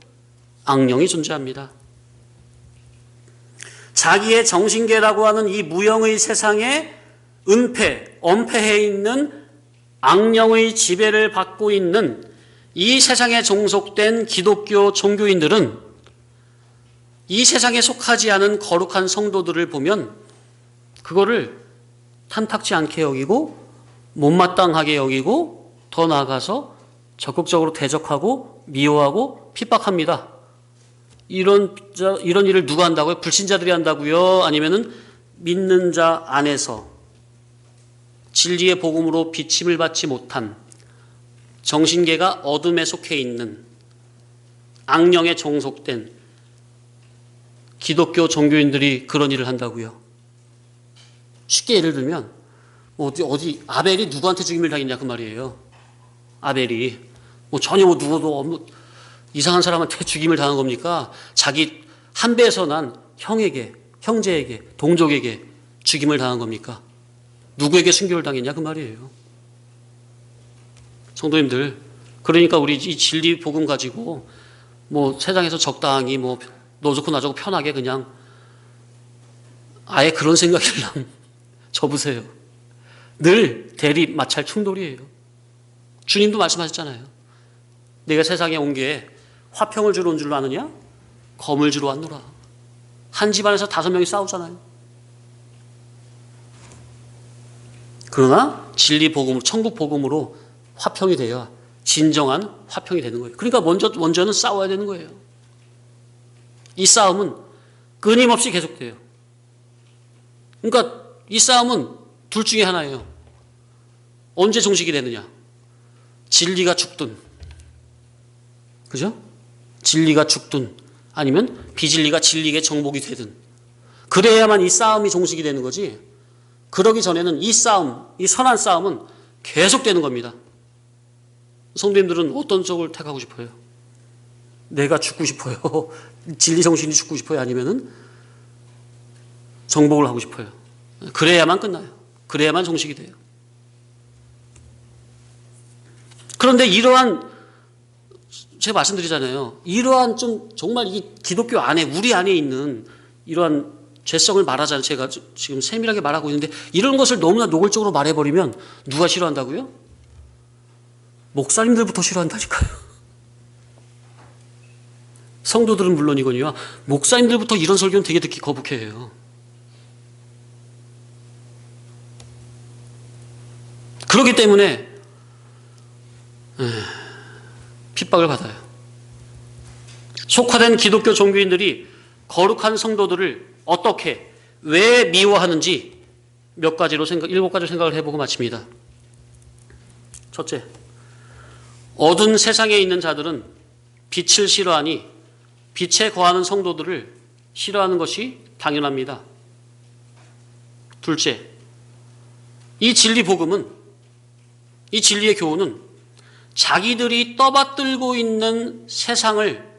Speaker 1: 악령이 존재합니다. 자기의 정신계라고 하는 이 무형의 세상에 엄폐해 있는 악령의 지배를 받고 있는 이 세상에 종속된 기독교 종교인들은 이 세상에 속하지 않은 거룩한 성도들을 보면 그거를 탐탁지 않게 여기고 못마땅하게 여기고 더 나아가서 적극적으로 대적하고 미워하고 핍박합니다. 이런 일을 누가 한다고요? 불신자들이 한다고요? 아니면은 믿는 자 안에서 진리의 복음으로 비침을 받지 못한 정신계가 어둠에 속해 있는 악령에 종속된 기독교 종교인들이 그런 일을 한다고요. 쉽게 예를 들면 어디 아벨이 누구한테 죽임을 당했냐 그 말이에요. 아벨이 전혀 누구도 이상한 사람한테 죽임을 당한 겁니까? 자기 한 배에서 난 형제에게, 동족에게 죽임을 당한 겁니까? 누구에게 순교를 당했냐 그 말이에요. 성도님들, 그러니까 우리 이 진리 복음 가지고 세상에서 적당히 너 좋고 나 좋고 편하게 그냥 아예 그런 생각이랑 접으세요. 늘 대립, 마찰, 충돌이에요. 주님도 말씀하셨잖아요. 내가 세상에 온 게 화평을 주러 온 줄로 아느냐? 검을 주러 왔노라. 한 집안에서 5명이 싸우잖아요. 그러나 진리 복음, 천국 복음으로 화평이 돼야 진정한 화평이 되는 거예요. 그러니까 먼저는 싸워야 되는 거예요. 이 싸움은 끊임없이 계속돼요. 그러니까 이 싸움은 둘 중에 하나예요. 언제 종식이 되느냐? 진리가 죽든, 그죠? 진리가 죽든 아니면 비진리가 진리에게 정복이 되든 그래야만 이 싸움이 종식이 되는 거지. 그러기 전에는 이 싸움, 이 선한 싸움은 계속되는 겁니다. 성도님들은 어떤 쪽을 택하고 싶어요? 내가 죽고 싶어요? 진리 정신이 죽고 싶어요? 아니면은 정복을 하고 싶어요? 그래야만 끝나요. 그래야만 종식이 돼요. 그런데 제가 말씀드리잖아요. 이러한 정말 이 기독교 안에, 우리 안에 있는 이러한 죄성을 말하잖아요. 제가 지금 세밀하게 말하고 있는데 이런 것을 너무나 노골적으로 말해버리면 누가 싫어한다고요? 목사님들부터 싫어한다니까요. 성도들은 물론이거니와 목사님들부터 이런 설교는 되게 듣기 거북해요. 그렇기 때문에 핍박을 받아요. 속화된 기독교 종교인들이 거룩한 성도들을 어떻게, 왜 미워하는지 몇 가지로 일곱 가지로 생각을 해보고 마칩니다. 첫째, 어두운 세상에 있는 자들은 빛을 싫어하니 빛에 거하는 성도들을 싫어하는 것이 당연합니다. 둘째, 이 진리 복음은, 이 진리의 교훈은 자기들이 떠받들고 있는 세상을,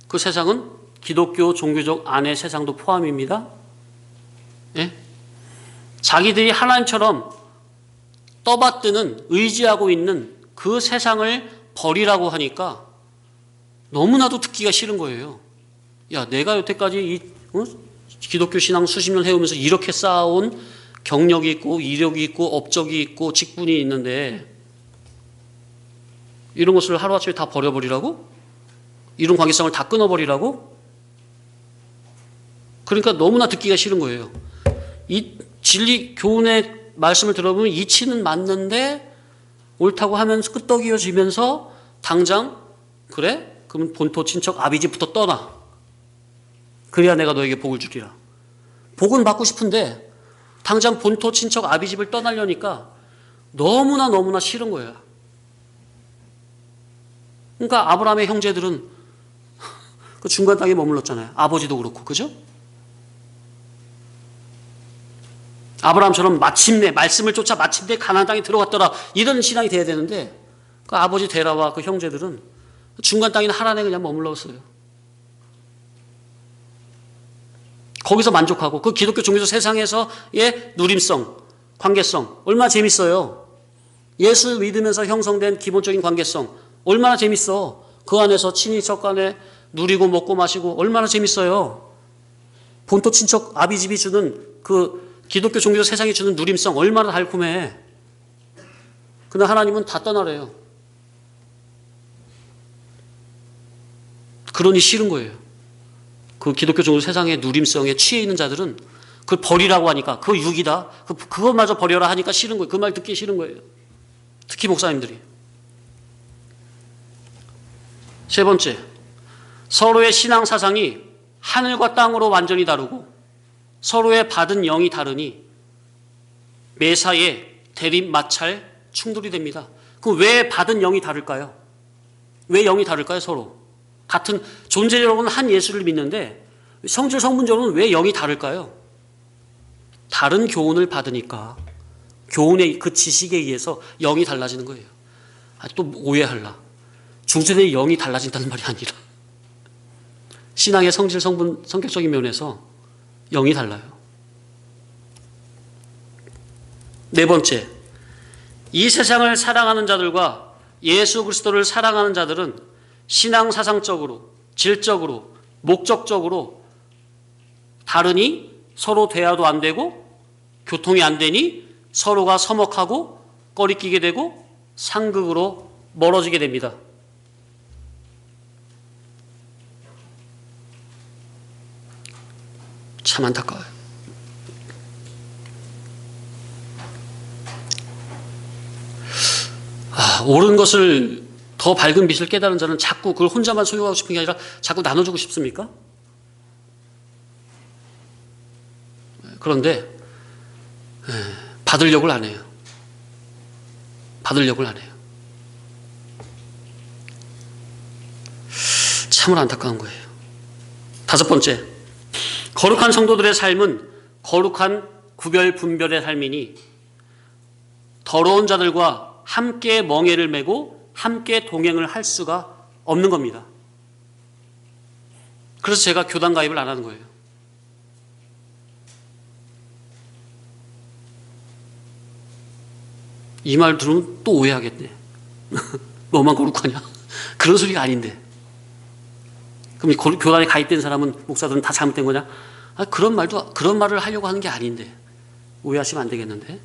Speaker 1: 그 세상은 기독교 종교적 안의 세상도 포함입니다. 예? 자기들이 하나님처럼 떠받드는, 의지하고 있는 그 세상을 버리라고 하니까 너무나도 듣기가 싫은 거예요. 야, 내가 여태까지 기독교 신앙 수십 년 해오면서 이렇게 쌓아온 경력이 있고 이력이 있고 업적이 있고 직분이 있는데 이런 것을 하루아침에 다 버려버리라고? 이런 관계성을 다 끊어버리라고? 그러니까 너무나 듣기가 싫은 거예요. 이 진리 교훈의 말씀을 들어보면 이치는 맞는데 옳다고 하면서 끄떡이어지면서 당장 그래? 그럼 본토 친척 아비집부터 떠나. 그래야 내가 너에게 복을 주리라. 복은 받고 싶은데 당장 본토 친척 아비집을 떠나려니까 너무나 싫은 거야. 그러니까 아브라함의 형제들은 그 중간 땅에 머물렀잖아요. 아버지도 그렇고, 그죠? 아브라함처럼 마침내 말씀을 쫓아 마침내 가나안 땅에 들어갔더라, 이런 신앙이 돼야 되는데 그 아버지 데라와 그 형제들은 중간 땅인 하란에 그냥 머물렀어요. 거기서 만족하고 그 기독교 종교적 세상에서의 누림성, 관계성 얼마나 재밌어요. 예수 믿으면서 형성된 기본적인 관계성 얼마나 재밌어. 그 안에서 친인척 간에 누리고 먹고 마시고 얼마나 재밌어요. 본토 친척 아비집이 주는 그 기독교 종교 세상이 주는 누림성 얼마나 달콤해. 그러나 하나님은 다 떠나래요. 그러니 싫은 거예요. 그 기독교 종교 세상의 누림성에 취해 있는 자들은 그걸 버리라고 하니까 그거 육이다. 그것마저 버려라 하니까 싫은 거예요. 그 말 듣기 싫은 거예요. 특히 목사님들이. 세 번째, 서로의 신앙 사상이 하늘과 땅으로 완전히 다르고 서로의 받은 영이 다르니 매사에 대립, 마찰, 충돌이 됩니다. 그럼 왜 받은 영이 다를까요? 왜 영이 다를까요? 서로 같은 존재적으로는 한 예수를 믿는데 성질 성분적으로는 왜 영이 다를까요? 다른 교훈을 받으니까 교훈의 그 지식에 의해서 영이 달라지는 거예요. 또 오해할라. 중세대의 영이 달라진다는 말이 아니라 신앙의 성질 성분 성격적인 면에서 영이 달라요. 네 번째, 이 세상을 사랑하는 자들과 예수 그리스도를 사랑하는 자들은 신앙 사상적으로, 질적으로, 목적적으로 다르니 서로 대화도 안 되고 교통이 안 되니 서로가 서먹하고 꺼리끼게 되고 상극으로 멀어지게 됩니다. 참 안타까워요. 옳은 것을 더 밝은 빛을 깨달은 자는 자꾸 그걸 혼자만 소유하고 싶은 게 아니라 자꾸 나눠주고 싶습니까? 그런데 받으려고 안 해요. 받으려고 안 해요. 참으로 안타까운 거예요. 다섯 번째, 거룩한 성도들의 삶은 거룩한 구별 분별의 삶이니 더러운 자들과 함께 멍에를 메고 함께 동행을 할 수가 없는 겁니다. 그래서 제가 교단 가입을 안 하는 거예요. 이 말 들으면 또 오해하겠네. 너만 거룩하냐? 그런 소리가 아닌데. 그럼 교단에 가입된 사람은 목사들은 다 잘못된 거냐? 그런 말을 하려고 하는 게 아닌데. 오해하시면 안 되겠는데.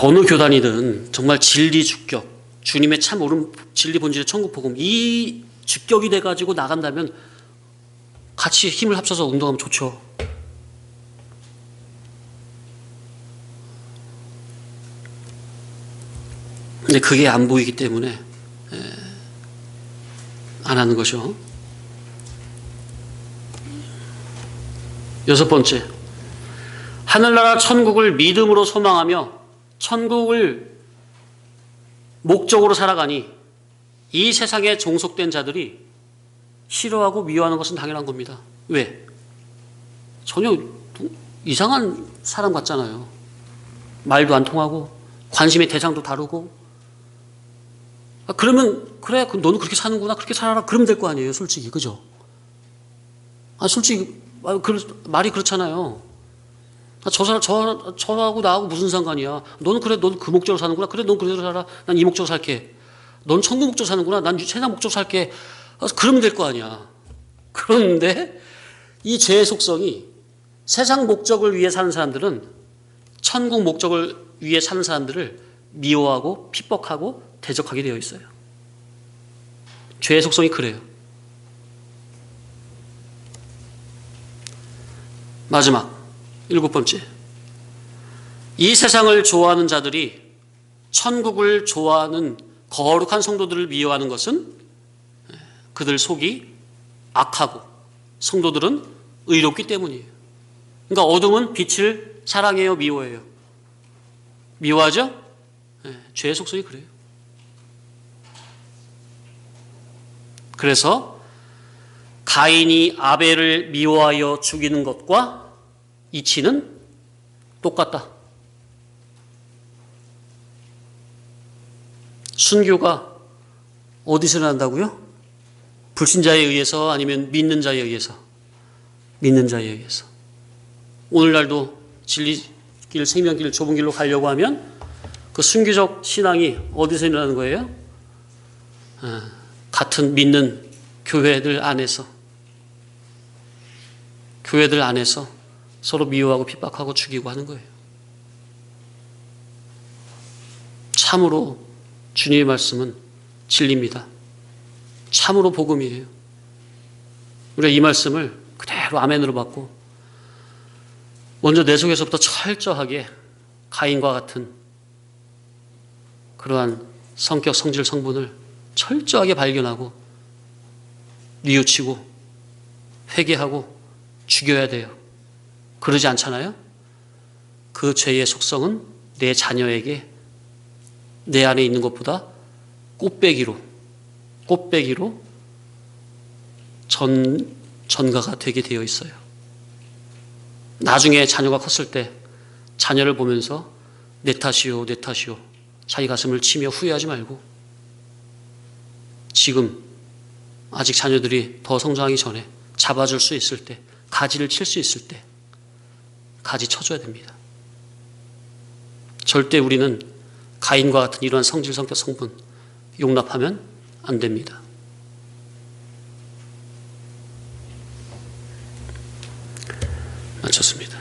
Speaker 1: 어느 교단이든 정말 진리 주격, 주님의 참 옳은 진리 본질의 천국 복음, 이 주격이 돼가지고 나간다면 같이 힘을 합쳐서 운동하면 좋죠. 근데 그게 안 보이기 때문에 안 하는 것이요. 여섯 번째, 하늘나라 천국을 믿음으로 소망하며 천국을 목적으로 살아가니 이 세상에 종속된 자들이 싫어하고 미워하는 것은 당연한 겁니다. 왜? 전혀 이상한 사람 같잖아요. 말도 안 통하고 관심의 대상도 다르고. 그러면 그래, 너는 그렇게 사는구나, 그렇게 살아라, 그러면 될 거 아니에요, 솔직히. 그죠? 솔직히 말이 그렇잖아요. 저하고 나하고 무슨 상관이야. 너는 그래, 넌 그 목적으로 사는구나. 그래, 넌 그대로 살아. 난 이 목적으로 살게. 넌 천국 목적으로 사는구나. 난 세상 목적으로 살게. 그러면 될 거 아니야. 그런데 이 죄의 속성이 세상 목적을 위해 사는 사람들은 천국 목적을 위해 사는 사람들을 미워하고 핍박하고 대적하게 되어 있어요. 죄의 속성이 그래요. 마지막 일곱 번째, 이 세상을 좋아하는 자들이 천국을 좋아하는 거룩한 성도들을 미워하는 것은 그들 속이 악하고 성도들은 의롭기 때문이에요. 그러니까 어둠은 빛을 사랑해요, 미워해요? 미워하죠? 죄의 속성이 그래요. 그래서 가인이 아벨을 미워하여 죽이는 것과 이치는 똑같다. 순교가 어디서 난다고요? 불신자에 의해서 아니면 믿는 자에 의해서? 믿는 자에 의해서. 오늘날도 진리길, 생명길, 좁은 길로 가려고 하면 그 순교적 신앙이 어디서 일어나는 거예요? 같은 믿는 교회들 안에서 서로 미워하고 핍박하고 죽이고 하는 거예요. 참으로 주님의 말씀은 진리입니다. 참으로 복음이에요. 우리가 이 말씀을 그대로 아멘으로 받고 먼저 내 속에서부터 철저하게 가인과 같은 그러한 성격, 성질, 성분을 철저하게 발견하고 뉘우치고 회개하고 죽여야 돼요. 그러지 않잖아요? 그 죄의 속성은 내 자녀에게 내 안에 있는 것보다 꽃배기로 전가가 되게 되어 있어요. 나중에 자녀가 컸을 때 자녀를 보면서 내 탓이요, 내 탓이요. 자기 가슴을 치며 후회하지 말고 지금 아직 자녀들이 더 성장하기 전에 잡아줄 수 있을 때, 가지를 칠 수 있을 때 가지 쳐줘야 됩니다. 절대 우리는 가인과 같은 이러한 성질, 성격, 성분 용납하면 안 됩니다. 마쳤습니다.